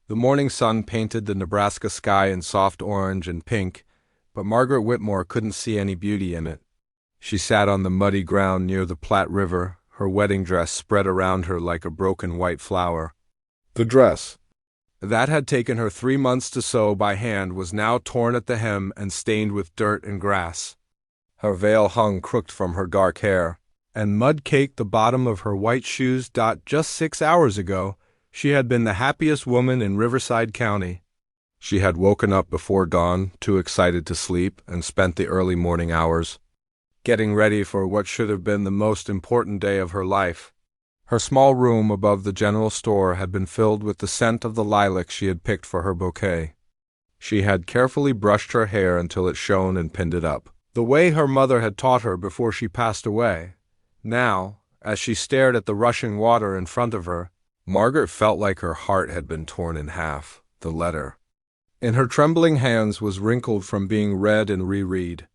The morning sun painted the Nebraska sky in soft orange and pink, but Margaret Whitmore couldn't see any beauty in it. She sat on the muddy ground near the Platte River, her wedding dress spread around her like a broken white flower. The dress that had taken her 3 months to sew by hand was now torn at the hem and stained with dirt and grass. Her veil hung crooked from her dark hair, and mud caked the bottom of her white shoes. Just 6 hours ago, she had been the happiest woman in Riverside County. She had woken up before dawn, too excited to sleep, and spent the early morning hours getting ready for what should have been the most important day of her life. Her small room above the general store had been filled with the scent of the lilac she had picked for her bouquet. She had carefully brushed her hair until it shone and pinned it up, the way her mother had taught her before she passed away. Now, as she stared at the rushing water in front of her, Margaret felt like her heart had been torn in half. The letter in her trembling hands was wrinkled from being read and reread.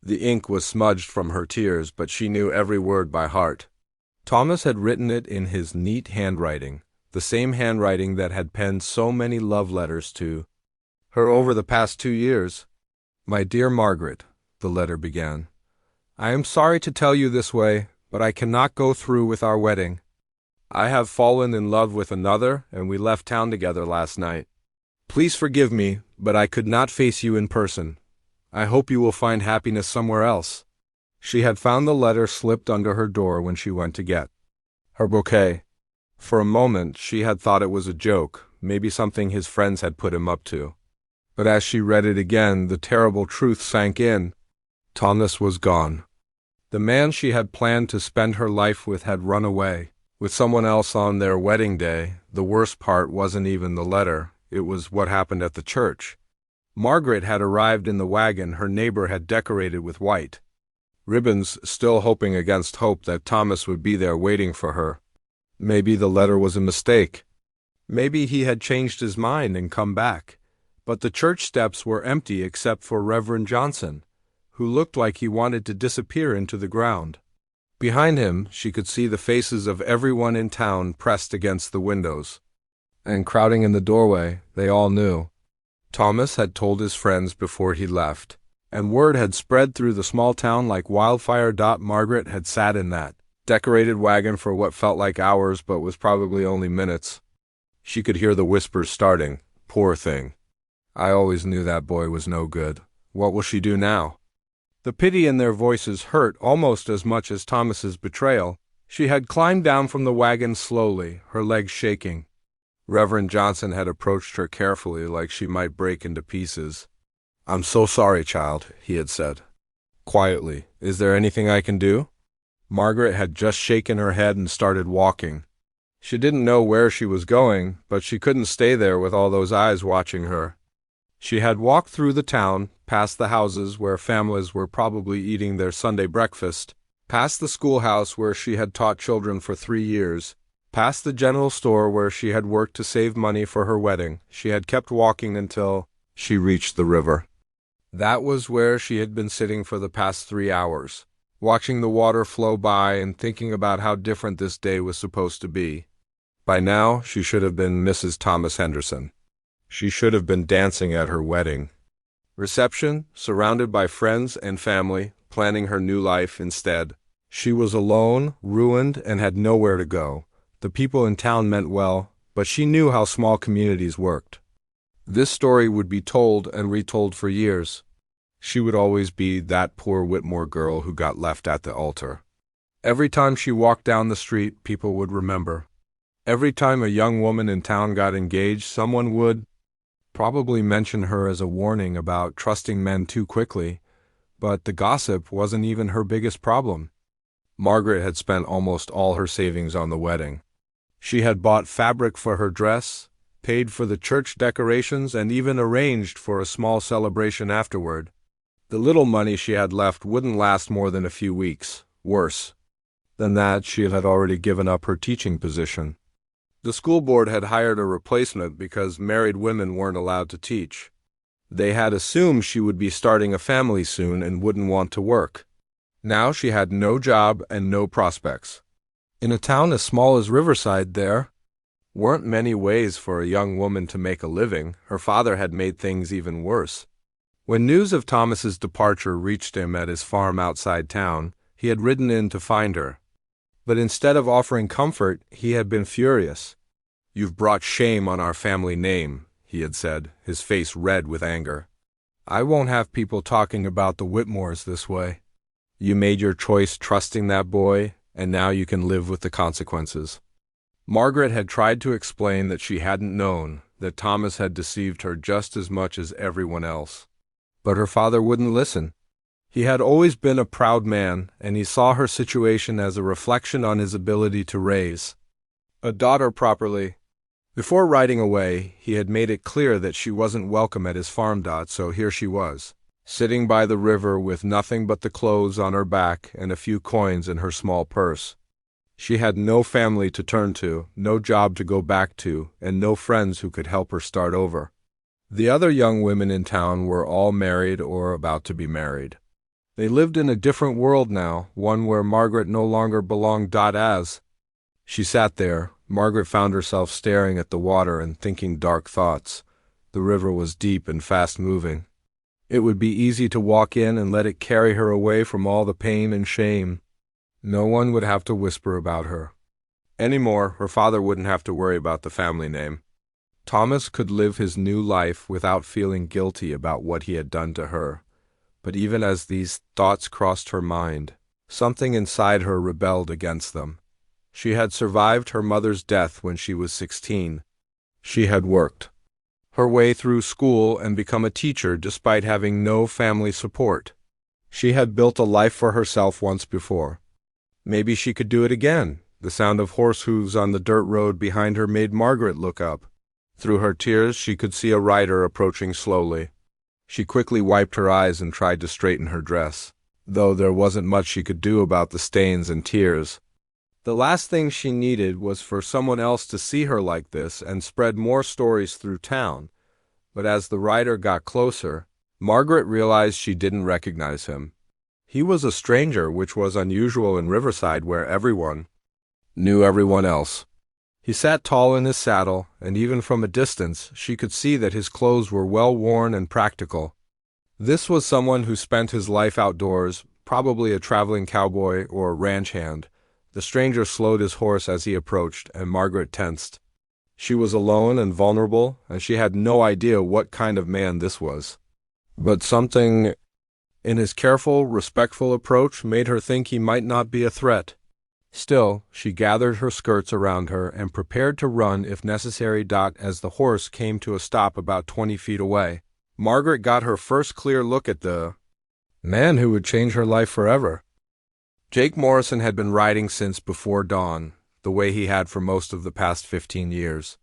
The ink was smudged from her tears, but she knew every word by heart. Thomas had written it in his neat handwriting, the same handwriting that had penned so many love letters to her over the past 2 years. "My dear Margaret," the letter began, "I am sorry to tell you this way, but I cannot go through with our wedding. I have fallen in love with another, and we left town together last night. Please forgive me, but I could not face you in person. I hope you will find happiness somewhere else." She had found the letter slipped under her door when she went to get her bouquet. For a moment, she had thought it was a joke, maybe something his friends had put him up to. But as she read it again, the terrible truth sank in. Thomas was gone. The man she had planned to spend her life with had run away with someone else on their wedding day. The worst part wasn't even the letter, it was what happened at the church. Margaret had arrived in the wagon her neighbor had decorated with white ribbons, still hoping against hope that Thomas would be there waiting for her. Maybe the letter was a mistake. Maybe he had changed his mind and come back. But the church steps were empty except for Reverend Johnson, who looked like he wanted to disappear into the ground. Behind him, she could see the faces of everyone in town pressed against the windows. And crowding in the doorway, they all knew. Thomas had told his friends before he left, and word had spread through the small town like wildfire. Margaret had sat in that decorated wagon for what felt like hours but was probably only minutes. She could hear the whispers starting. "Poor thing. I always knew that boy was no good. What will she do now?" The pity in their voices hurt almost as much as Thomas's betrayal. She had climbed down from the wagon slowly, her legs shaking. Reverend Johnson had approached her carefully like she might break into pieces. "I'm so sorry, child," he had said quietly. "Is there anything I can do?" Margaret had just shaken her head and started walking. She didn't know where she was going, but she couldn't stay there with all those eyes watching her. She had walked through the town, past the houses where families were probably eating their Sunday breakfast, past the schoolhouse where she had taught children for 3 years, past the general store where she had worked to save money for her wedding. She had kept walking until she reached the river. That was where she had been sitting for the past 3 hours, watching the water flow by and thinking about how different this day was supposed to be. By now, she should have been Mrs. Thomas Henderson. She should have been dancing at her wedding reception, surrounded by friends and family, planning her new life. Instead, she was alone, ruined, and had nowhere to go. The people in town meant well, but she knew how small communities worked. This story would be told and retold for years. She would always be that poor Whitmore girl who got left at the altar. Every time she walked down the street, people would remember. Every time a young woman in town got engaged, someone would probably mention her as a warning about trusting men too quickly, but the gossip wasn't even her biggest problem. Margaret had spent almost all her savings on the wedding. She had bought fabric for her dress, paid for the church decorations, and even arranged for a small celebration afterward. The little money she had left wouldn't last more than a few weeks. Worse than that, she had already given up her teaching position. The school board had hired a replacement because married women weren't allowed to teach. They had assumed she would be starting a family soon and wouldn't want to work. Now she had no job and no prospects. In a town as small as Riverside, there weren't many ways for a young woman to make a living. Her father had made things even worse. When news of Thomas's departure reached him at his farm outside town, he had ridden in to find her. But instead of offering comfort, he had been furious. "You've brought shame on our family name," he had said, his face red with anger. "I won't have people talking about the Whitmores this way. You made your choice trusting that boy, and now you can live with the consequences." Margaret had tried to explain that she hadn't known, that Thomas had deceived her just as much as everyone else. But her father wouldn't listen. He had always been a proud man, and he saw her situation as a reflection on his ability to raise a daughter properly. Before riding away, he had made it clear that she wasn't welcome at his farm. So here she was, sitting by the river with nothing but the clothes on her back and a few coins in her small purse. She had no family to turn to, no job to go back to, and no friends who could help her start over. The other young women in town were all married or about to be married. They lived in a different world now, one where Margaret no longer belonged. As she sat there, Margaret found herself staring at the water and thinking dark thoughts. The river was deep and fast-moving. It would be easy to walk in and let it carry her away from all the pain and shame. No one would have to whisper about her. Anymore, her father wouldn't have to worry about the family name. Thomas could live his new life without feeling guilty about what he had done to her. But even as these thoughts crossed her mind, something inside her rebelled against them. She had survived her mother's death when she was 16. She had worked her way through school and become a teacher despite having no family support. She had built a life for herself once before. Maybe she could do it again. The sound of horse hooves on the dirt road behind her made Margaret look up. Through her tears, she could see a rider approaching slowly. She quickly wiped her eyes and tried to straighten her dress, though there wasn't much she could do about the stains and tears. The last thing she needed was for someone else to see her like this and spread more stories through town. But as the rider got closer, Margaret realized she didn't recognize him. He was a stranger, which was unusual in Riverside, where everyone knew everyone else. He sat tall in his saddle, and even from a distance, she could see that his clothes were well-worn and practical. This was someone who spent his life outdoors, probably a traveling cowboy or ranch hand. The stranger slowed his horse as he approached, and Margaret tensed. She was alone and vulnerable, and she had no idea what kind of man this was. But something in his careful, respectful approach made her think he might not be a threat. Still, she gathered her skirts around her and prepared to run if necessary. As the horse came to a stop about 20 feet away, Margaret got her first clear look at the man who would change her life forever. Jake Morrison had been riding since before dawn, the way he had for most of the past 15 years.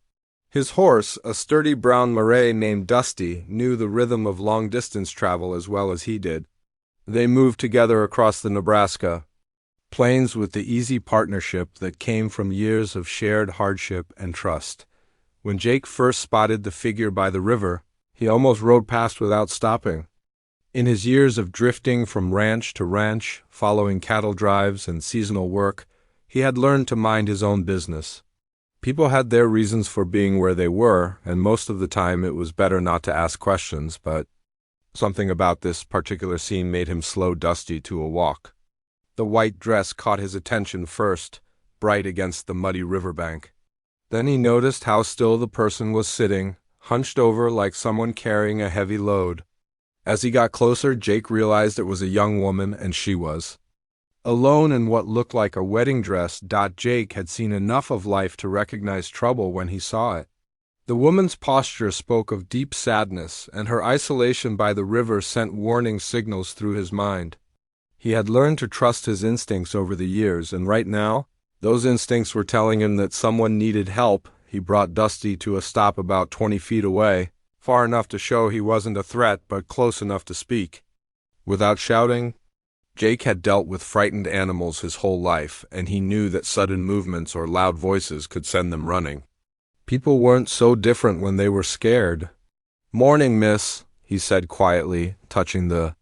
His horse, a sturdy brown Marais named Dusty, knew the rhythm of long-distance travel as well as he did. They moved together across the Nebraska plains with the easy partnership that came from years of shared hardship and trust. When Jake first spotted the figure by the river, he almost rode past without stopping. In his years of drifting from ranch to ranch, following cattle drives and seasonal work, he had learned to mind his own business. People had their reasons for being where they were, and most of the time it was better not to ask questions, but something about this particular scene made him slow Dusty to a walk. The white dress caught his attention first, bright against the muddy riverbank. Then he noticed how still the person was sitting, hunched over like someone carrying a heavy load. As he got closer, Jake realized it was a young woman, and she was alone in what looked like a wedding dress. Jake had seen enough of life to recognize trouble when he saw it. The woman's posture spoke of deep sadness, and her isolation by the river sent warning signals through his mind. He had learned to trust his instincts over the years, and right now, those instincts were telling him that someone needed help. He brought Dusty to a stop about 20 feet away, far enough to show he wasn't a threat, but close enough to speak. Without shouting, Jake had dealt with frightened animals his whole life, and he knew that sudden movements or loud voices could send them running. People weren't so different when they were scared. "Morning, miss," he said quietly, touching the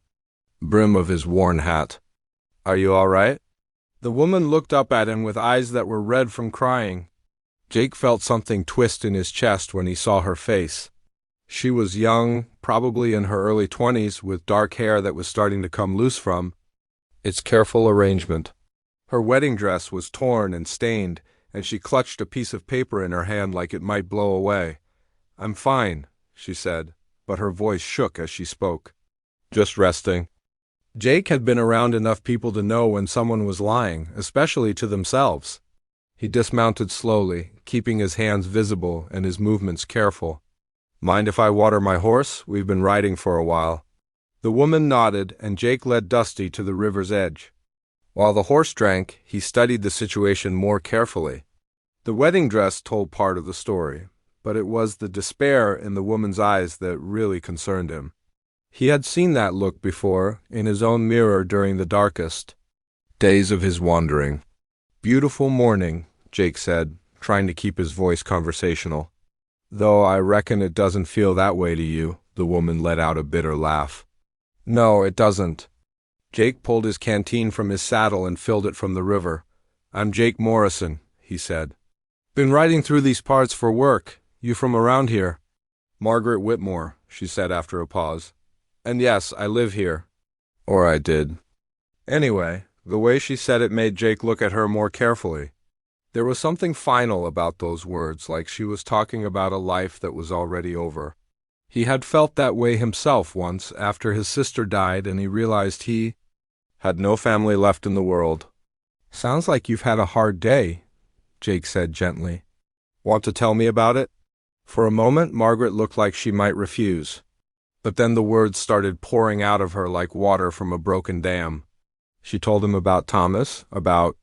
brim of his worn hat. "Are you all right?" The woman looked up at him with eyes that were red from crying. Jake felt something twist in his chest when he saw her face. She was young, probably in her early 20s, with dark hair that was starting to come loose from its careful arrangement. Her wedding dress was torn and stained, and she clutched a piece of paper in her hand like it might blow away. "I'm fine," she said, but her voice shook as she spoke. "Just resting." Jake had been around enough people to know when someone was lying, especially to themselves. He dismounted slowly, keeping his hands visible and his movements careful. "Mind if I water my horse? We've been riding for a while." The woman nodded, and Jake led Dusty to the river's edge. While the horse drank, he studied the situation more carefully. The wedding dress told part of the story, but it was the despair in the woman's eyes that really concerned him. He had seen that look before, in his own mirror during the darkest days of his wandering. "Beautiful morning," Jake said, trying to keep his voice conversational. "Though I reckon it doesn't feel that way to you," the woman let out a bitter laugh. "No, it doesn't." Jake pulled his canteen from his saddle and filled it from the river. "I'm Jake Morrison," he said. "Been riding through these parts for work. You from around here?" "Margaret Whitmore," she said after a pause. "And yes, I live here. Or I did." Anyway, the way she said it made Jake look at her more carefully. There was something final about those words, like she was talking about a life that was already over. He had felt that way himself once after his sister died, and he realized he had no family left in the world. "Sounds like you've had a hard day," Jake said gently. "Want to tell me about it?" For a moment, Margaret looked like she might refuse. But then the words started pouring out of her like water from a broken dam. She told him about Thomas, about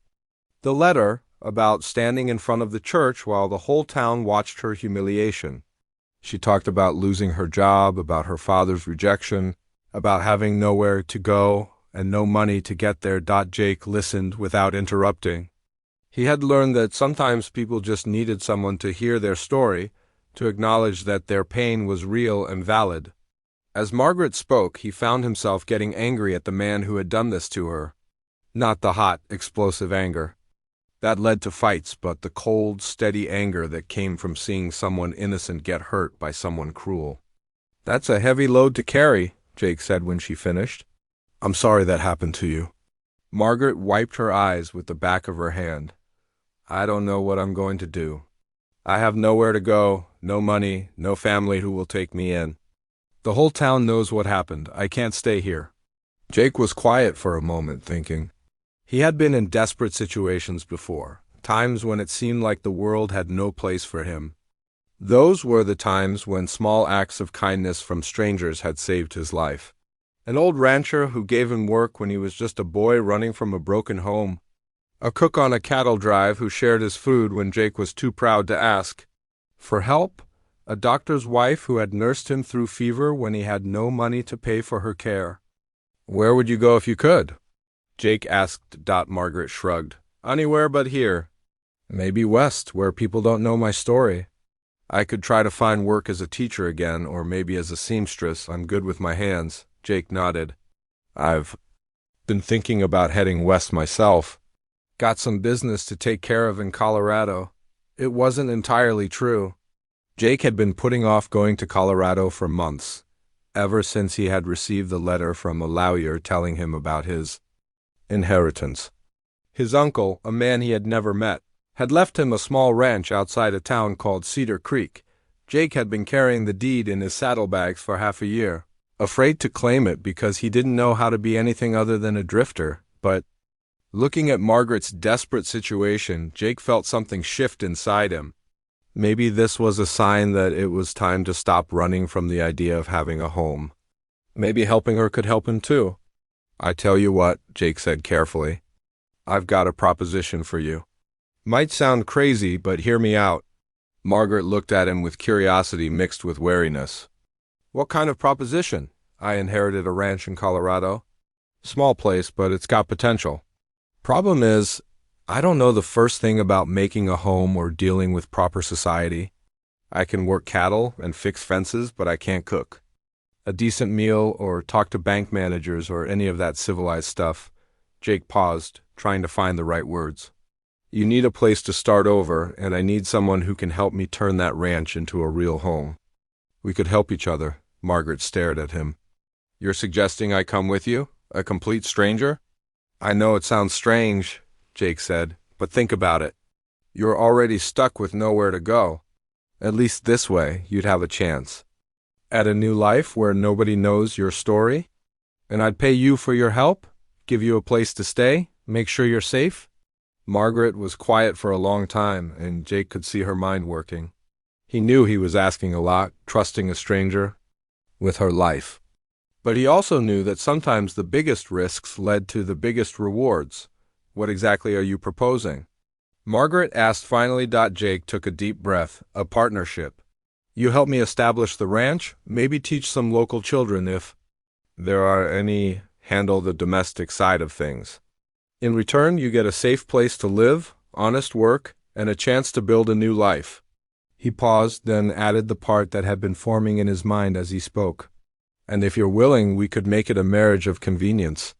the letter, about standing in front of the church while the whole town watched her humiliation. She talked about losing her job, about her father's rejection, about having nowhere to go and no money to get there. Jake listened without interrupting. He had learned that sometimes people just needed someone to hear their story, to acknowledge that their pain was real and valid. As Margaret spoke, he found himself getting angry at the man who had done this to her. Not the hot, explosive anger that led to fights, but the cold, steady anger that came from seeing someone innocent get hurt by someone cruel. "That's a heavy load to carry," Jake said when she finished. "I'm sorry that happened to you." Margaret wiped her eyes with the back of her hand. "I don't know what I'm going to do. I have nowhere to go, no money, no family who will take me in. The whole town knows what happened. I can't stay here." Jake was quiet for a moment, thinking. He had been in desperate situations before, times when it seemed like the world had no place for him. Those were the times when small acts of kindness from strangers had saved his life. An old rancher who gave him work when he was just a boy running from a broken home. A cook on a cattle drive who shared his food when Jake was too proud to ask for help. A doctor's wife who had nursed him through fever when he had no money to pay for her care. "Where would you go if you could?" Jake asked. Margaret shrugged. "Anywhere but here. Maybe west, where people don't know my story. I could try to find work as a teacher again, or maybe as a seamstress. I'm good with my hands." Jake nodded. "I've been thinking about heading west myself. Got some business to take care of in Colorado." It wasn't entirely true. Jake had been putting off going to Colorado for months, ever since he had received the letter from a lawyer telling him about his inheritance. His uncle, a man he had never met, had left him a small ranch outside a town called Cedar Creek. Jake had been carrying the deed in his saddlebags for half a year, afraid to claim it because he didn't know how to be anything other than a drifter. But looking at Margaret's desperate situation, Jake felt something shift inside him. Maybe this was a sign that it was time to stop running from the idea of having a home. Maybe helping her could help him too. "I tell you what," Jake said carefully. "I've got a proposition for you. Might sound crazy, but hear me out." Margaret looked at him with curiosity mixed with wariness. "What kind of proposition?" "I inherited a ranch in Colorado. Small place, but it's got potential. Problem is, I don't know the first thing about making a home or dealing with proper society. I can work cattle and fix fences, but I can't cook a decent meal or talk to bank managers or any of that civilized stuff." Jake paused, trying to find the right words. You need a place to start over, and I need someone who can help me turn that ranch into a real home. We could help each other. Margaret stared at him. You're suggesting I come with you? A complete stranger? I know it sounds strange, Jake said, but think about it. You're already stuck with nowhere to go. At least this way, you'd have a chance. At a new life where nobody knows your story? And I'd pay you for your help? Give you a place to stay? Make sure you're safe? Margaret was quiet for a long time, and Jake could see her mind working. He knew he was asking a lot, trusting a stranger with her life. But he also knew that sometimes the biggest risks led to the biggest rewards. What exactly are you proposing? Margaret asked finally. Jake took a deep breath. A partnership. You help me establish the ranch, maybe teach some local children if there are any, handle the domestic side of things. In return, you get a safe place to live, honest work, and a chance to build a new life. He paused, then added the part that had been forming in his mind as he spoke. And if you're willing, we could make it a marriage of convenience.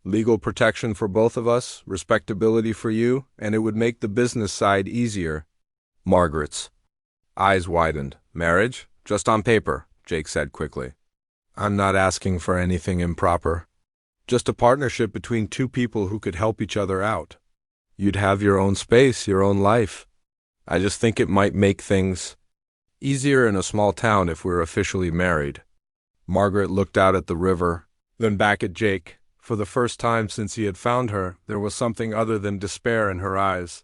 Legal protection for both of us, respectability for you, and it would make the business side easier. Margaret's eyes widened. Marriage? Just on paper, Jake said quickly. I'm not asking for anything improper. Just a partnership between two people who could help each other out. You'd have your own space, your own life. I just think it might make things easier in a small town if we're officially married. Margaret looked out at the river, then back at Jake. For the first time since he had found her, there was something other than despair in her eyes.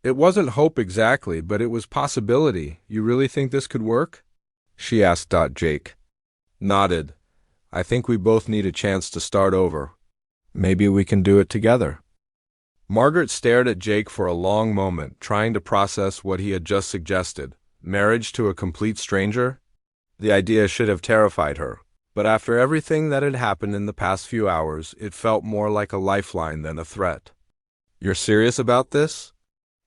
It wasn't hope exactly, but it was possibility. You really think this could work? She asked. Jake nodded. I think we both need a chance to start over. Maybe we can do it together. Margaret stared at Jake for a long moment, trying to process what he had just suggested. Marriage to a complete stranger? The idea should have terrified her. But after everything that had happened in the past few hours, it felt more like a lifeline than a threat. You're serious about this?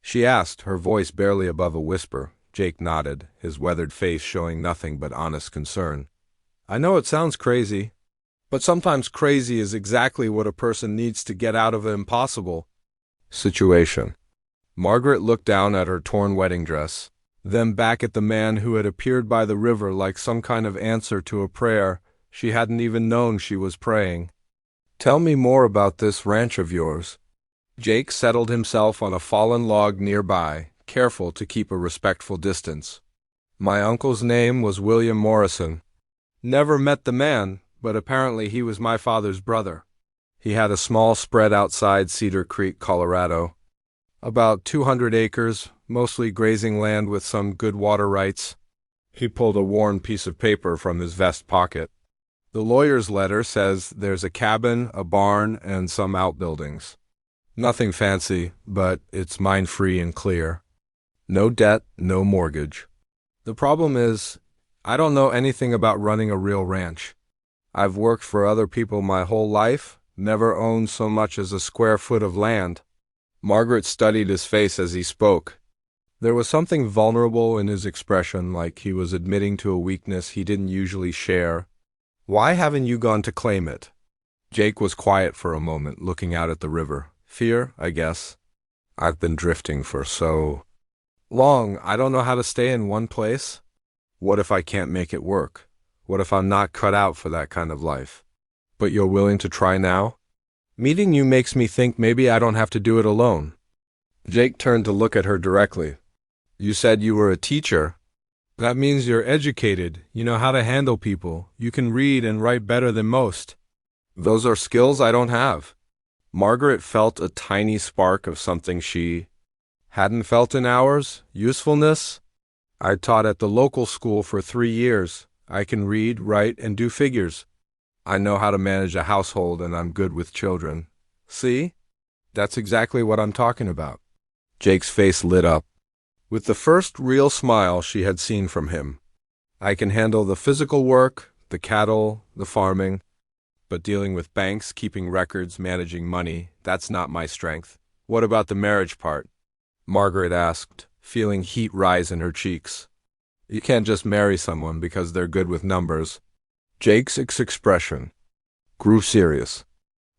She asked, her voice barely above a whisper. Jake nodded, his weathered face showing nothing but honest concern. I know it sounds crazy, but sometimes crazy is exactly what a person needs to get out of an impossible situation. Margaret looked down at her torn wedding dress, then back at the man who had appeared by the river like some kind of answer to a prayer she hadn't even known she was praying. Tell me more about this ranch of yours. Jake settled himself on a fallen log nearby, careful to keep a respectful distance. My uncle's name was William Morrison. Never met the man, but apparently he was my father's brother. He had a small spread outside Cedar Creek, Colorado. About 200 acres, mostly grazing land with some good water rights. He pulled a worn piece of paper from his vest pocket. The lawyer's letter says there's a cabin, a barn, and some outbuildings. Nothing fancy, but it's mine-free and clear. No debt, no mortgage. The problem is, I don't know anything about running a real ranch. I've worked for other people my whole life, never owned so much as a square foot of land. Margaret studied his face as he spoke. There was something vulnerable in his expression, like he was admitting to a weakness he didn't usually share. Why haven't you gone to claim it? Jake was quiet for a moment, looking out at the river. Fear, I guess. I've been drifting for so long, I don't know how to stay in one place. What if I can't make it work? What if I'm not cut out for that kind of life? But you're willing to try now? Meeting you makes me think maybe I don't have to do it alone. Jake turned to look at her directly. You said you were a teacher. That means you're educated, you know how to handle people, you can read and write better than most. Those are skills I don't have. Margaret felt a tiny spark of something she hadn't felt in hours. Usefulness? I taught at the local school for 3 years. I can read, write, and do figures. I know how to manage a household and I'm good with children. See? That's exactly what I'm talking about. Jake's face lit up with the first real smile she had seen from him. I can handle the physical work, the cattle, the farming, but dealing with banks, keeping records, managing money, that's not my strength. What about the marriage part? Margaret asked, feeling heat rise in her cheeks. You can't just marry someone because they're good with numbers. Jake's expression grew serious.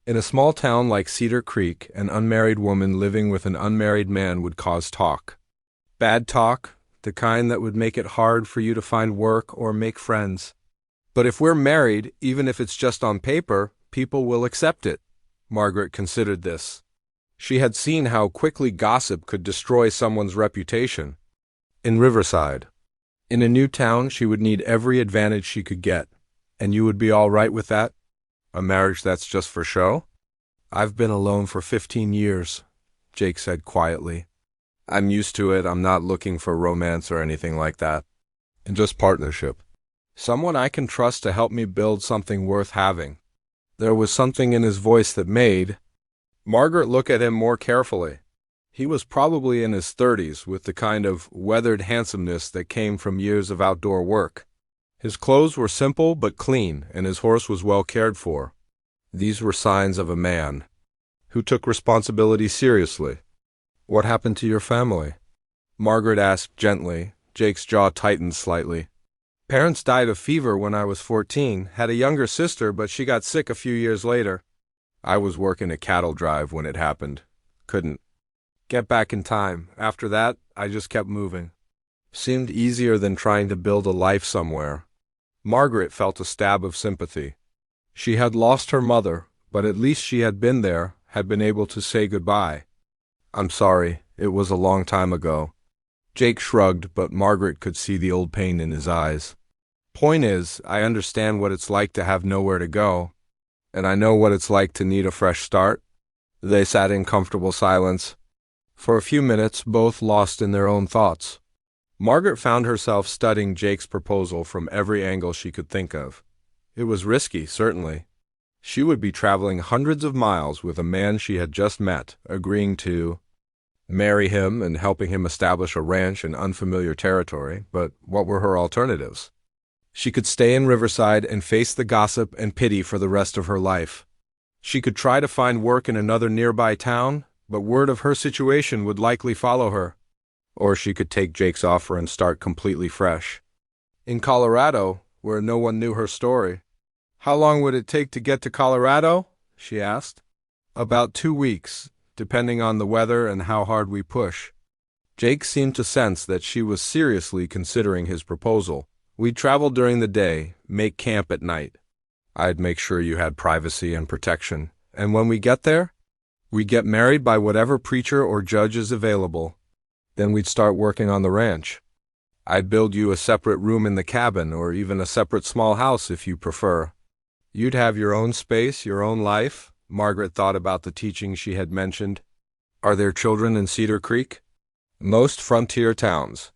In a small town like Cedar Creek, an unmarried woman living with an unmarried man would cause talk. Bad talk, the kind that would make it hard for you to find work or make friends. But if we're married, even if it's just on paper, people will accept it. Margaret considered this. She had seen how quickly gossip could destroy someone's reputation. In Riverside. In a new town, she would need every advantage she could get. And you would be all right with that? A marriage that's just for show? I've been alone for 15 years, Jake said quietly. I'm used to it. I'm not looking for romance or anything like that. And just partnership. Someone I can trust to help me build something worth having. There was something in his voice that made Margaret look at him more carefully. He was probably in his 30s, with the kind of weathered handsomeness that came from years of outdoor work. His clothes were simple but clean, and his horse was well cared for. These were signs of a man who took responsibility seriously. What happened to your family? Margaret asked gently. Jake's jaw tightened slightly. Parents died of fever when I was 14, had a younger sister, but she got sick a few years later. I was working a cattle drive when it happened. Couldn't get back in time. After that, I just kept moving. Seemed easier than trying to build a life somewhere. Margaret felt a stab of sympathy. She had lost her mother, but at least she had been there, had been able to say goodbye. I'm sorry, it was a long time ago. Jake shrugged, but Margaret could see the old pain in his eyes. Point is, I understand what it's like to have nowhere to go, and I know what it's like to need a fresh start. They sat in comfortable silence. For a few minutes, both lost in their own thoughts. Margaret found herself studying Jake's proposal from every angle she could think of. It was risky, certainly. She would be traveling hundreds of miles with a man she had just met, agreeing to marry him and helping him establish a ranch in unfamiliar territory, but what were her alternatives? She could stay in Riverside and face the gossip and pity for the rest of her life. She could try to find work in another nearby town, but word of her situation would likely follow her. Or she could take Jake's offer and start completely fresh. In Colorado, where no one knew her story. How long would it take to get to Colorado? She asked. About 2 weeks, depending on the weather and how hard we push. Jake seemed to sense that she was seriously considering his proposal. We'd travel during the day, make camp at night. I'd make sure you had privacy and protection. And when we get there, we'd get married by whatever preacher or judge is available. Then we'd start working on the ranch. I'd build you a separate room in the cabin, or even a separate small house if you prefer. You'd have your own space, your own life. Margaret thought about the teaching she had mentioned. Are there children in Cedar Creek? Most frontier towns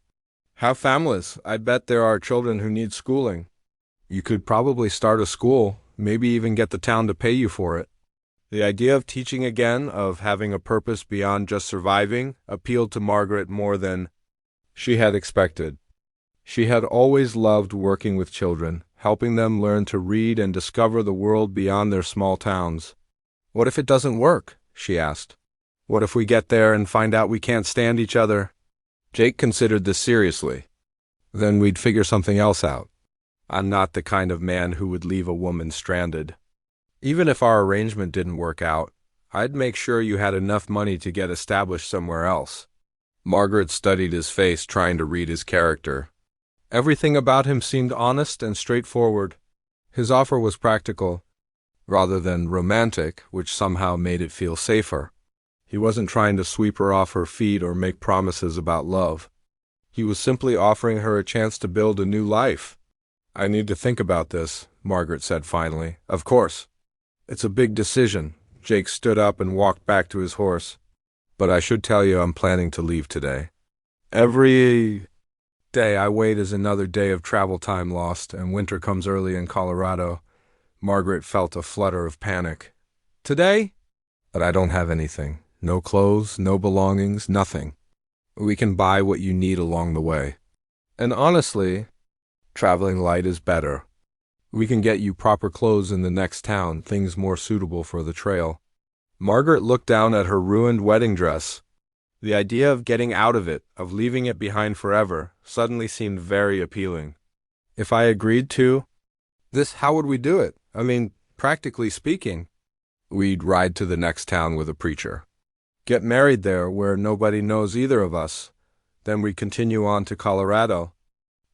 have families. I bet there are children who need schooling. You could probably start a school, maybe even get the town to pay you for it. The idea of teaching again, of having a purpose beyond just surviving, appealed to Margaret more than she had expected. She had always loved working with children, helping them learn to read and discover the world beyond their small towns. What if it doesn't work? She asked. What if we get there and find out we can't stand each other? Jake considered this seriously. Then we'd figure something else out. I'm not the kind of man who would leave a woman stranded. Even if our arrangement didn't work out, I'd make sure you had enough money to get established somewhere else. Margaret studied his face, trying to read his character. Everything about him seemed honest and straightforward. His offer was practical, rather than romantic, which somehow made it feel safer. He wasn't trying to sweep her off her feet or make promises about love. He was simply offering her a chance to build a new life. I need to think about this, Margaret said finally. Of course. It's a big decision. Jake stood up and walked back to his horse. But I should tell you I'm planning to leave today. Every day I wait is another day of travel time lost, and winter comes early in Colorado. Margaret felt a flutter of panic. Today? But I don't have anything. No clothes, no belongings, nothing. We can buy what you need along the way. And honestly, traveling light is better. We can get you proper clothes in the next town, things more suitable for the trail. Margaret looked down at her ruined wedding dress. The idea of getting out of it, of leaving it behind forever, suddenly seemed very appealing. If I agreed to this, how would we do it? I mean, practically speaking. We'd ride to the next town with a preacher. Get married there where nobody knows either of us. Then we'd continue on to Colorado.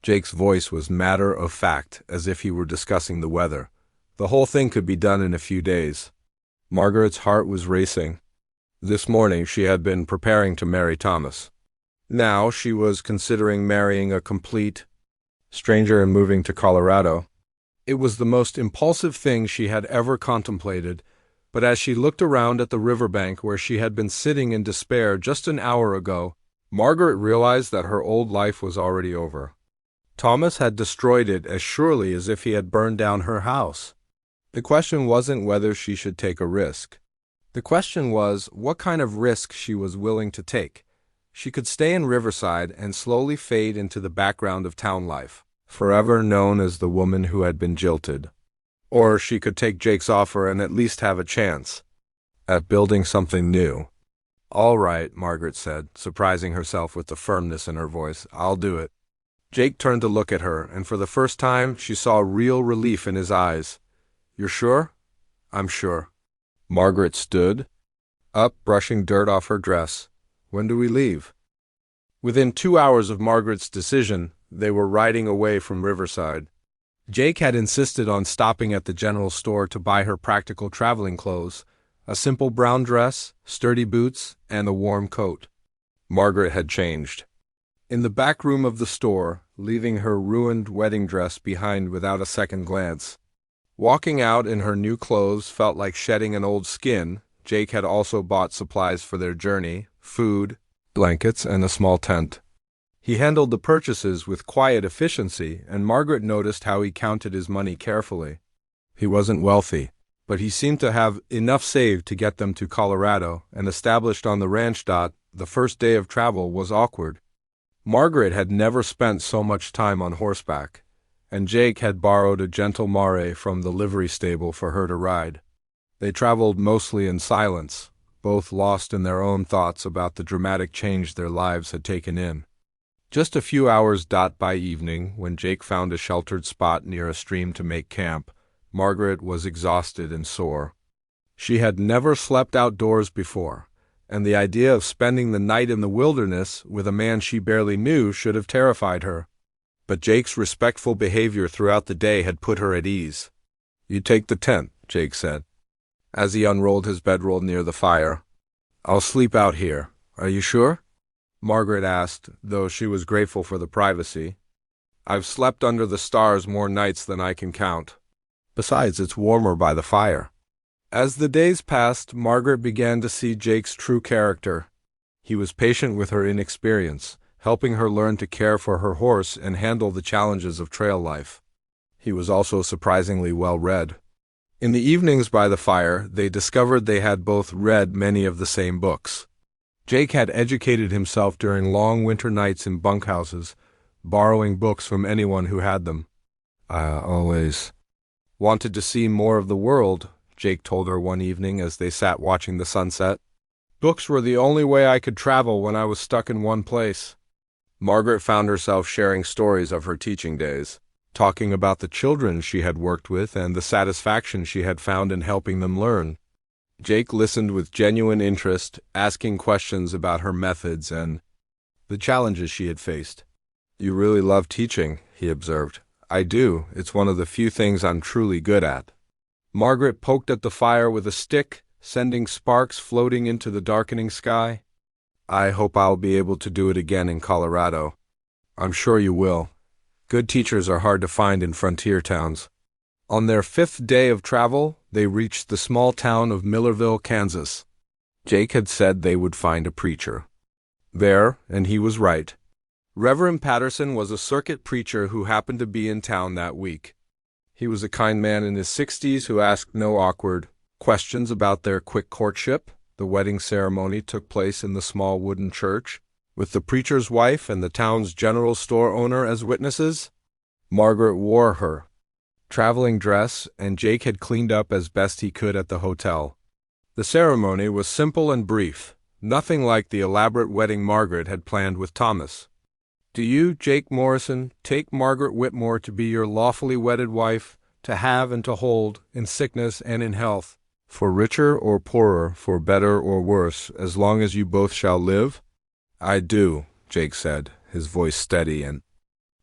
Jake's voice was matter of fact, as if he were discussing the weather. The whole thing could be done in a few days. Margaret's heart was racing. This morning she had been preparing to marry Thomas. Now she was considering marrying a complete stranger and moving to Colorado. It was the most impulsive thing she had ever contemplated, but as she looked around at the riverbank where she had been sitting in despair just an hour ago, Margaret realized that her old life was already over. Thomas had destroyed it as surely as if he had burned down her house. The question wasn't whether she should take a risk. The question was what kind of risk she was willing to take. She could stay in Riverside and slowly fade into the background of town life, forever known as the woman who had been jilted. Or she could take Jake's offer and at least have a chance at building something new. "All right," Margaret said, surprising herself with the firmness in her voice. "I'll do it." Jake turned to look at her, and for the first time she saw real relief in his eyes. "You're sure?" "I'm sure." Margaret stood up, brushing dirt off her dress. "When do we leave?" Within 2 hours of Margaret's decision, they were riding away from Riverside. Jake had insisted on stopping at the general store to buy her practical traveling clothes, a simple brown dress, sturdy boots, and a warm coat. Margaret had changed. In the back room of the store, leaving her ruined wedding dress behind without a second glance. Walking out in her new clothes felt like shedding an old skin. Jake had also bought supplies for their journey, food, blankets, and a small tent. He handled the purchases with quiet efficiency, and Margaret noticed how he counted his money carefully. He wasn't wealthy, but he seemed to have enough saved to get them to Colorado, and established on the ranch. The first day of travel was awkward. Margaret had never spent so much time on horseback, and Jake had borrowed a gentle mare from the livery stable for her to ride. They traveled mostly in silence, both lost in their own thoughts about the dramatic change their lives had taken in. Just a few hours by evening, when Jake found a sheltered spot near a stream to make camp, Margaret was exhausted and sore. She had never slept outdoors before, and the idea of spending the night in the wilderness with a man she barely knew should have terrified her. But Jake's respectful behavior throughout the day had put her at ease. "You take the tent," Jake said, as he unrolled his bedroll near the fire. "I'll sleep out here. Are you sure?" Margaret asked, though she was grateful for the privacy. "I've slept under the stars more nights than I can count. Besides, it's warmer by the fire." As the days passed, Margaret began to see Jake's true character. He was patient with her inexperience, helping her learn to care for her horse and handle the challenges of trail life. He was also surprisingly well-read. In the evenings by the fire, they discovered they had both read many of the same books. Jake had educated himself during long winter nights in bunkhouses, borrowing books from anyone who had them. "I always wanted to see more of the world," Jake told her one evening as they sat watching the sunset. "Books were the only way I could travel when I was stuck in one place." Margaret found herself sharing stories of her teaching days, talking about the children she had worked with and the satisfaction she had found in helping them learn. Jake listened with genuine interest, asking questions about her methods and the challenges she had faced. "You really love teaching," he observed. "I do. It's one of the few things I'm truly good at." Margaret poked at the fire with a stick, sending sparks floating into the darkening sky. "I hope I'll be able to do it again in Colorado." "I'm sure you will. Good teachers are hard to find in frontier towns." On their 5th day of travel, they reached the small town of Millerville, Kansas. Jake had said they would find a preacher there, and he was right. Reverend Patterson was a circuit preacher who happened to be in town that week. He was a kind man in his 60s who asked no awkward questions about their quick courtship. The wedding ceremony took place in the small wooden church, with the preacher's wife and the town's general store owner as witnesses. Margaret wore her traveling dress, and Jake had cleaned up as best he could at the hotel. The ceremony was simple and brief, nothing like the elaborate wedding Margaret had planned with Thomas. "Do you, Jake Morrison, take Margaret Whitmore to be your lawfully wedded wife, to have and to hold, in sickness and in health, For richer or poorer, for better or worse, as long as you both shall live? I do, Jake said, his voice steady and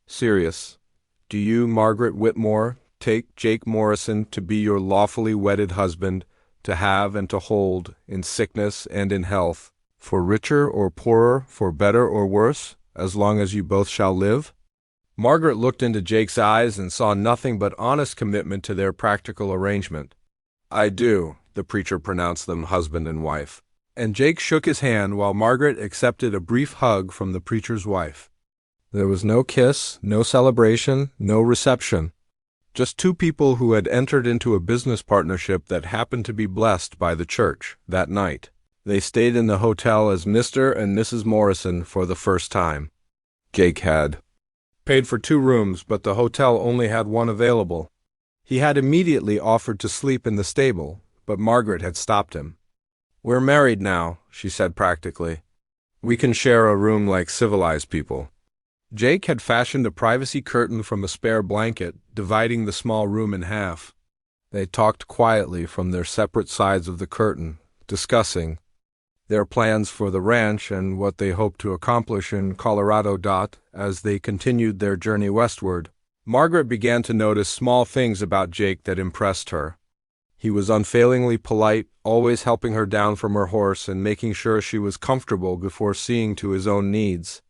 serious. Do you, Margaret Whitmore, take Jake Morrison to be your lawfully wedded husband, to have and to hold, in sickness and in health, for richer or poorer, for better or worse, as long as you both shall live? Margaret looked into Jake's eyes and saw nothing but honest commitment to their practical arrangement. I do, the preacher pronounced them husband and wife. And Jake shook his hand while Margaret accepted a brief hug from the preacher's wife. There was no kiss, no celebration, no reception. Just two people who had entered into a business partnership that happened to be blessed by the church that night. They stayed in the hotel as Mr. and Mrs. Morrison for the first time. Jake had paid for 2 rooms, but the hotel only had one available. He had immediately offered to sleep in the stable, but Margaret had stopped him. We're married now, she said practically. We can share a room like civilized people. Jake had fashioned a privacy curtain from a spare blanket, dividing the small room in half. They talked quietly from their separate sides of the curtain, discussing their plans for the ranch and what they hoped to accomplish in Colorado. As they continued their journey westward, Margaret began to notice small things about Jake that impressed her. He was unfailingly polite, always helping her down from her horse and making sure she was comfortable before seeing to his own needs.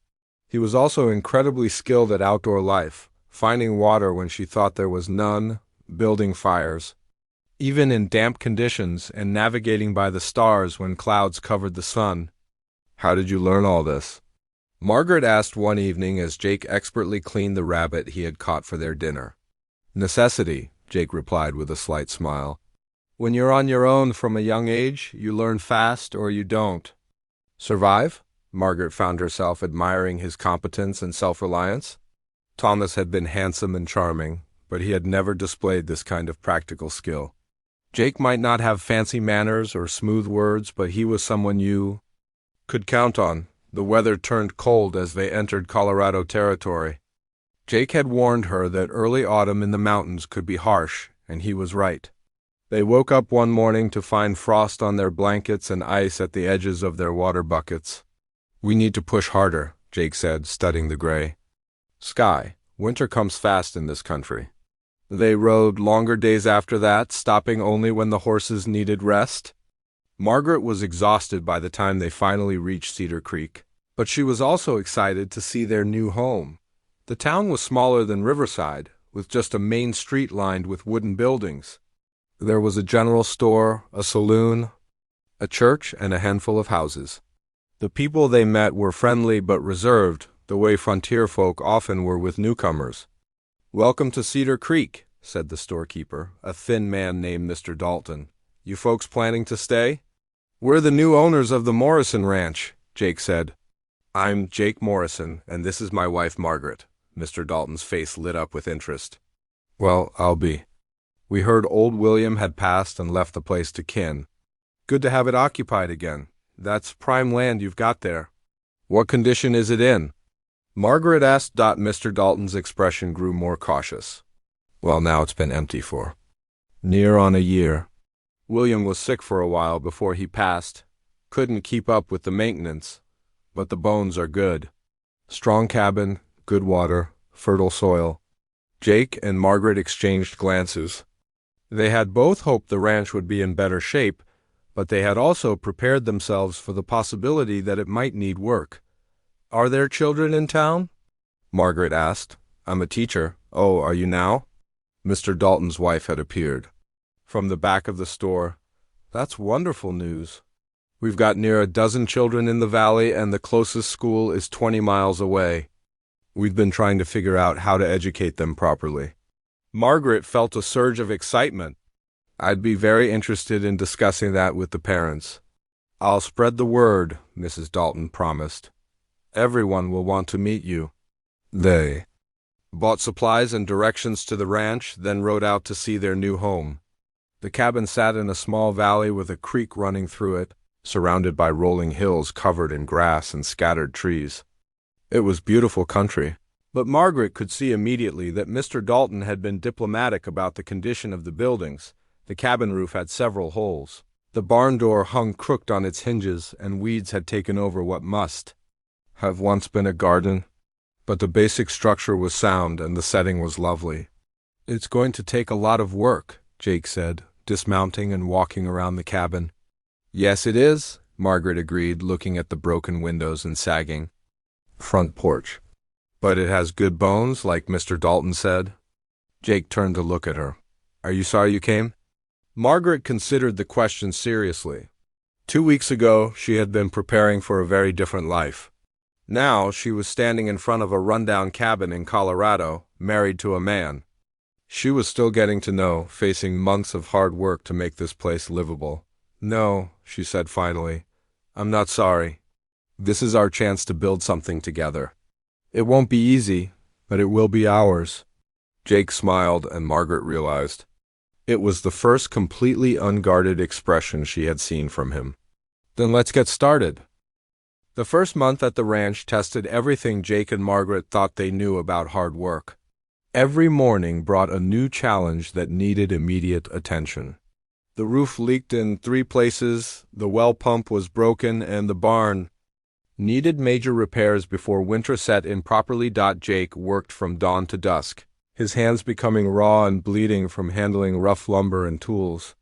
He was also incredibly skilled at outdoor life, finding water when she thought there was none, building fires, even in damp conditions, and navigating by the stars when clouds covered the sun. How did you learn all this? Margaret asked one evening as Jake expertly cleaned the rabbit he had caught for their dinner. Necessity, Jake replied with a slight smile. When you're on your own from a young age, you learn fast or you don't. Survive? Margaret found herself admiring his competence and self-reliance. Thomas had been handsome and charming, but he had never displayed this kind of practical skill. Jake might not have fancy manners or smooth words, but he was someone you could count on. The weather turned cold as they entered Colorado territory. Jake had warned her that early autumn in the mountains could be harsh, and he was right. They woke up one morning to find frost on their blankets and ice at the edges of their water buckets. We need to push harder, Jake said, studying the gray sky. Winter comes fast in this country. They rode longer days after that, stopping only when the horses needed rest. Margaret was exhausted by the time they finally reached Cedar Creek, but she was also excited to see their new home. The town was smaller than Riverside, with just a main street lined with wooden buildings. There was a general store, a saloon, a church, and a handful of houses. The people they met were friendly but reserved, the way frontier folk often were with newcomers. Welcome to Cedar Creek, said the storekeeper, a thin man named Mr. Dalton. You folks planning to stay? We're the new owners of the Morrison Ranch, Jake said. I'm Jake Morrison, and this is my wife Margaret. Mr. Dalton's face lit up with interest. Well, I'll be. We heard old William had passed and left the place to kin. Good to have it occupied again. That's prime land you've got there. What condition is it in? Margaret asked. Mr. Dalton's expression grew more cautious. Well, now it's been empty for near on a year. William was sick for a while before he passed. Couldn't keep up with the maintenance, but the bones are good. Strong cabin, good water, fertile soil. Jake and Margaret exchanged glances. They had both hoped the ranch would be in better shape, but they had also prepared themselves for the possibility that it might need work. Are there children in town? Margaret asked. I'm a teacher. Oh, are you now? Mr. Dalton's wife had appeared from the back of the store. That's wonderful news. We've got near a dozen children in the valley, and the closest school is 20 miles away. We've been trying to figure out how to educate them properly. Margaret felt a surge of excitement. I'd be very interested in discussing that with the parents. I'll spread the word, Mrs. Dalton promised. Everyone will want to meet you. They bought supplies and directions to the ranch, then rode out to see their new home. The cabin sat in a small valley with a creek running through it, surrounded by rolling hills covered in grass and scattered trees. It was beautiful country, but Margaret could see immediately that Mr. Dalton had been diplomatic about the condition of the buildings. The cabin roof had several holes. The barn door hung crooked on its hinges, and weeds had taken over what must have once been a garden. But the basic structure was sound, and the setting was lovely. "It's going to take a lot of work," Jake said, dismounting and walking around the cabin. "Yes, it is," Margaret agreed, looking at the broken windows and sagging front porch. "But it has good bones, like Mr. Dalton said." Jake turned to look at her. "Are you sorry you came?" Margaret considered the question seriously. 2 weeks ago, she had been preparing for a very different life. Now, she was standing in front of a rundown cabin in Colorado, married to a man she was still getting to know, facing months of hard work to make this place livable. "No," she said finally, "I'm not sorry. This is our chance to build something together. It won't be easy, but it will be ours." Jake smiled, and Margaret realized it was the first completely unguarded expression she had seen from him. "Then let's get started." The first month at the ranch tested everything Jake and Margaret thought they knew about hard work. Every morning brought a new challenge that needed immediate attention. The roof leaked in 3 places, the well pump was broken, and the barn needed major repairs before winter set in properly. Jake worked from dawn to dusk, his hands becoming raw and bleeding from handling rough lumber and tools.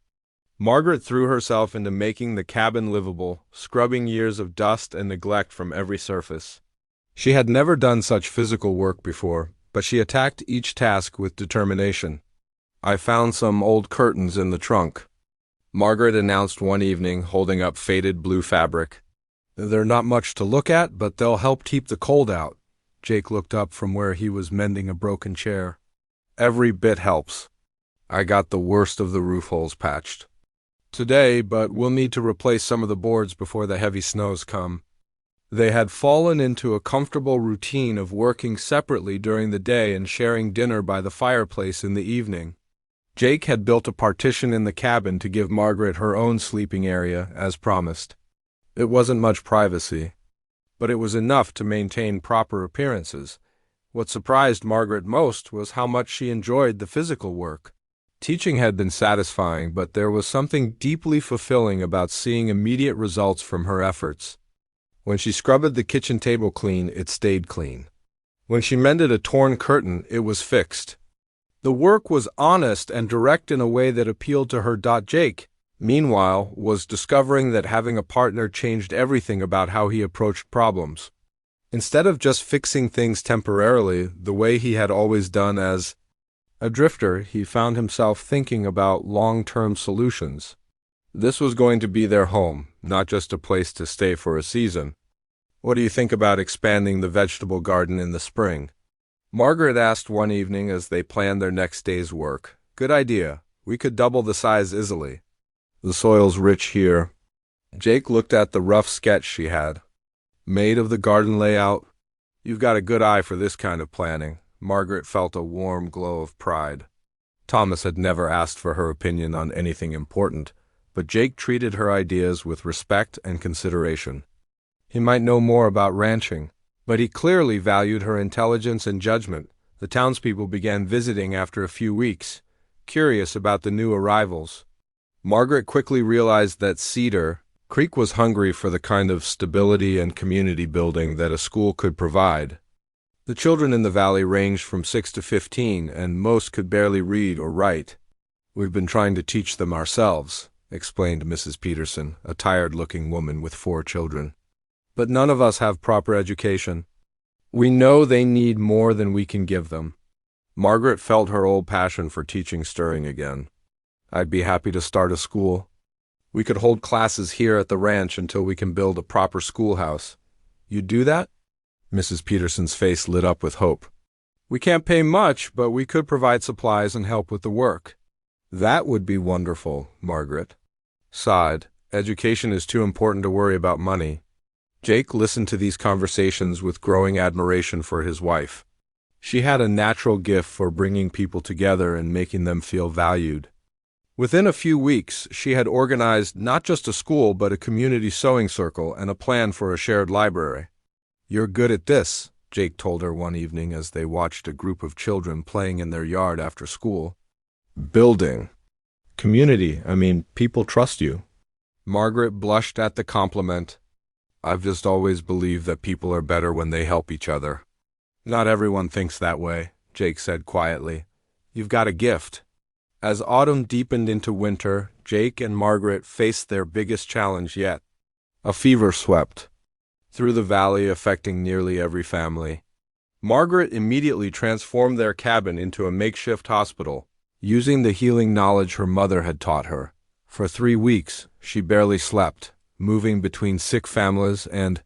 Margaret threw herself into making the cabin livable, scrubbing years of dust and neglect from every surface. She had never done such physical work before, but she attacked each task with determination. "I found some old curtains in the trunk," Margaret announced one evening, holding up faded blue fabric. "They're not much to look at, but they'll help keep the cold out." Jake looked up from where he was mending a broken chair. "Every bit helps. I got the worst of the roof holes patched today, but we'll need to replace some of the boards before the heavy snows come." They had fallen into a comfortable routine of working separately during the day and sharing dinner by the fireplace in the evening. Jake had built a partition in the cabin to give Margaret her own sleeping area, as promised. It wasn't much privacy, but it was enough to maintain proper appearances. What surprised Margaret most was how much she enjoyed the physical work. Teaching had been satisfying, but there was something deeply fulfilling about seeing immediate results from her efforts. When she scrubbed the kitchen table clean, it stayed clean. When she mended a torn curtain, it was fixed. The work was honest and direct in a way that appealed to her. Jake, meanwhile, was discovering that having a partner changed everything about how he approached problems. Instead of just fixing things temporarily, the way he had always done as a drifter, he found himself thinking about long-term solutions. This was going to be their home, not just a place to stay for a season. "What do you think about expanding the vegetable garden in the spring?" Margaret asked one evening as they planned their next day's work. "Good idea. We could double the size easily. The soil's rich here." Jake looked at the rough sketch she had made of the garden layout. "You've got a good eye for this kind of planning." Margaret felt a warm glow of pride. Thomas had never asked for her opinion on anything important, but Jake treated her ideas with respect and consideration. He might know more about ranching, but he clearly valued her intelligence and judgment. The townspeople began visiting after a few weeks, curious about the new arrivals. Margaret quickly realized that Cedar Creek was hungry for the kind of stability and community building that a school could provide. The children in the valley ranged from 6 to 15, and most could barely read or write. "We've been trying to teach them ourselves," explained Mrs. Peterson, a tired-looking woman with 4 children. "But none of us have proper education. We know they need more than we can give them." Margaret felt her old passion for teaching stirring again. "I'd be happy to start a school. We could hold classes here at the ranch until we can build a proper schoolhouse." "You'd do that?" Mrs. Peterson's face lit up with hope. "We can't pay much, but we could provide supplies and help with the work." "That would be wonderful," Margaret sighed. "Education is too important to worry about money." Jake listened to these conversations with growing admiration for his wife. She had a natural gift for bringing people together and making them feel valued. Within a few weeks, she had organized not just a school but a community sewing circle and a plan for a shared library. "You're good at this," Jake told her one evening as they watched a group of children playing in their yard after school. "Building," Community, I mean, people trust you. Margaret blushed at the compliment. I've just always believed that people are better when they help each other. Not everyone thinks that way, Jake said quietly. You've got a gift. As autumn deepened into winter, Jake and Margaret faced their biggest challenge yet. A fever swept through the valley, affecting nearly every family. Margaret immediately transformed their cabin into a makeshift hospital, using the healing knowledge her mother had taught her. For 3 weeks, she barely slept, moving between sick families and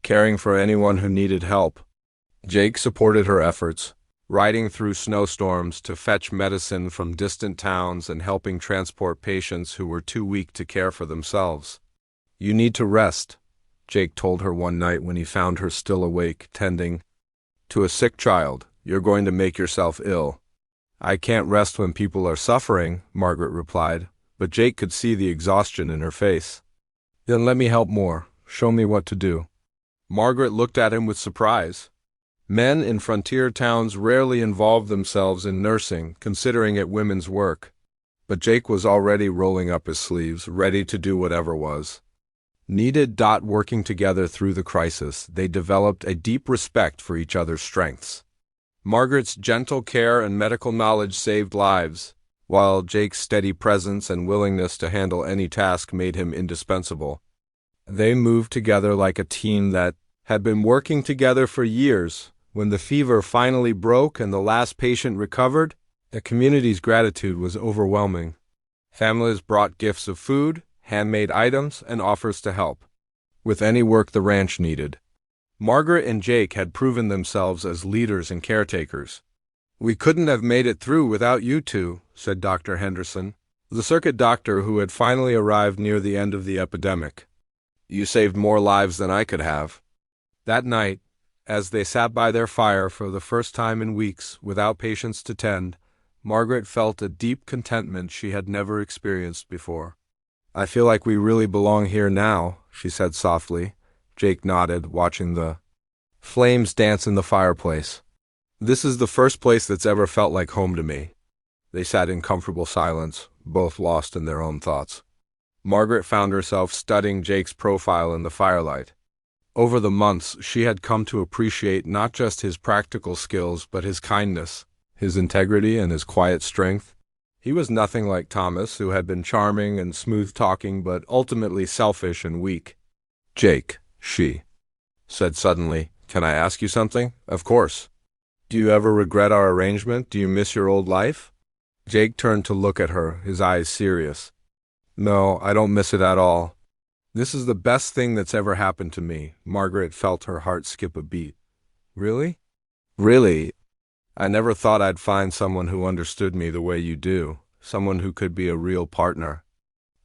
caring for anyone who needed help. Jake supported her efforts, riding through snowstorms to fetch medicine from distant towns and helping transport patients who were too weak to care for themselves. You need to rest, Jake told her one night when he found her still awake, tending to a sick child. You're going to make yourself ill. I can't rest when people are suffering, Margaret replied, but Jake could see the exhaustion in her face. Then let me help more. Show me what to do. Margaret looked at him with surprise. Men in frontier towns rarely involved themselves in nursing, considering it women's work. But Jake was already rolling up his sleeves, ready to do whatever was needed. Working together through the crisis, they developed a deep respect for each other's strengths. Margaret's gentle care and medical knowledge saved lives, while Jake's steady presence and willingness to handle any task made him indispensable. They moved together like a team that had been working together for years. When the fever finally broke and the last patient recovered, the community's gratitude was overwhelming. Families brought gifts of food, handmade items, and offers to help with any work the ranch needed. Margaret and Jake had proven themselves as leaders and caretakers. We couldn't have made it through without you two, said Dr. Henderson, the circuit doctor who had finally arrived near the end of the epidemic. You saved more lives than I could have. That night, as they sat by their fire for the first time in weeks without patients to tend, Margaret felt a deep contentment she had never experienced before. I feel like we really belong here now, she said softly. Jake nodded, watching the flames dance in the fireplace. This is the first place that's ever felt like home to me. They sat in comfortable silence, both lost in their own thoughts. Margaret found herself studying Jake's profile in the firelight. Over the months, she had come to appreciate not just his practical skills, but his kindness, his integrity, and his quiet strength. He was nothing like Thomas, who had been charming and smooth-talking, but ultimately selfish and weak. Jake, she said suddenly, can I ask you something? Of course. Do you ever regret our arrangement? Do you miss your old life? Jake turned to look at her, his eyes serious. No, I don't miss it at all. This is the best thing that's ever happened to me. Margaret felt her heart skip a beat. Really? Really? I never thought I'd find someone who understood me the way you do, someone who could be a real partner.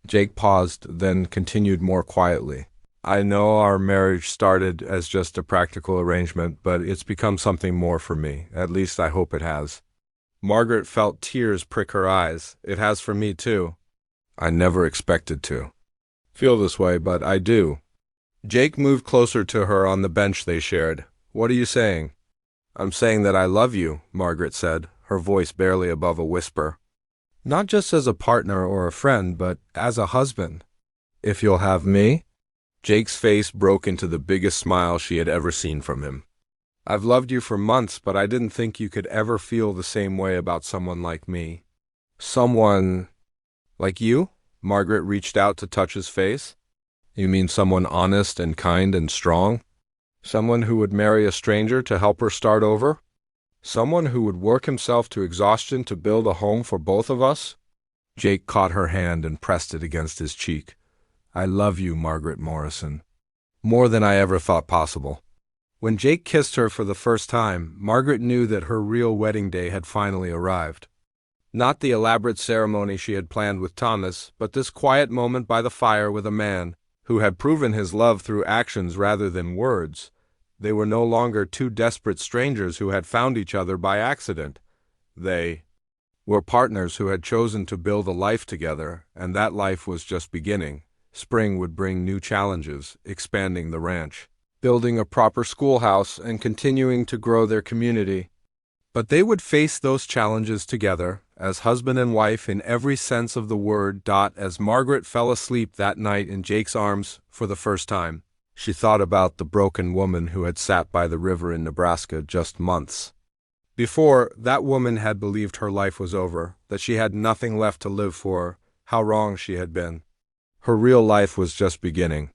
Jake paused, then continued more quietly. I know our marriage started as just a practical arrangement, but it's become something more for me. At least I hope it has. Margaret felt tears prick her eyes. It has for me, too. I never expected to feel this way, but I do. Jake moved closer to her on the bench they shared. What are you saying? I'm saying that I love you, Margaret said, her voice barely above a whisper. Not just as a partner or a friend, but as a husband. If you'll have me? Jake's face broke into the biggest smile she had ever seen from him. I've loved you for months, but I didn't think you could ever feel the same way about someone like me. Someone like you? Margaret reached out to touch his face. You mean someone honest and kind and strong? Someone who would marry a stranger to help her start over? Someone who would work himself to exhaustion to build a home for both of us? Jake caught her hand and pressed it against his cheek. I love you, Margaret Morrison. More than I ever thought possible. When Jake kissed her for the first time, Margaret knew that her real wedding day had finally arrived. Not the elaborate ceremony she had planned with Thomas, but this quiet moment by the fire with a man who had proven his love through actions rather than words. They were no longer two desperate strangers who had found each other by accident. They were partners who had chosen to build a life together, and that life was just beginning. Spring would bring new challenges, expanding the ranch, building a proper schoolhouse, and continuing to grow their community. But they would face those challenges together, as husband and wife in every sense of the word. As Margaret fell asleep that night in Jake's arms for the first time, she thought about the broken woman who had sat by the river in Nebraska just months before. That woman had believed her life was over, that she had nothing left to live for. How wrong she had been. Her real life was just beginning.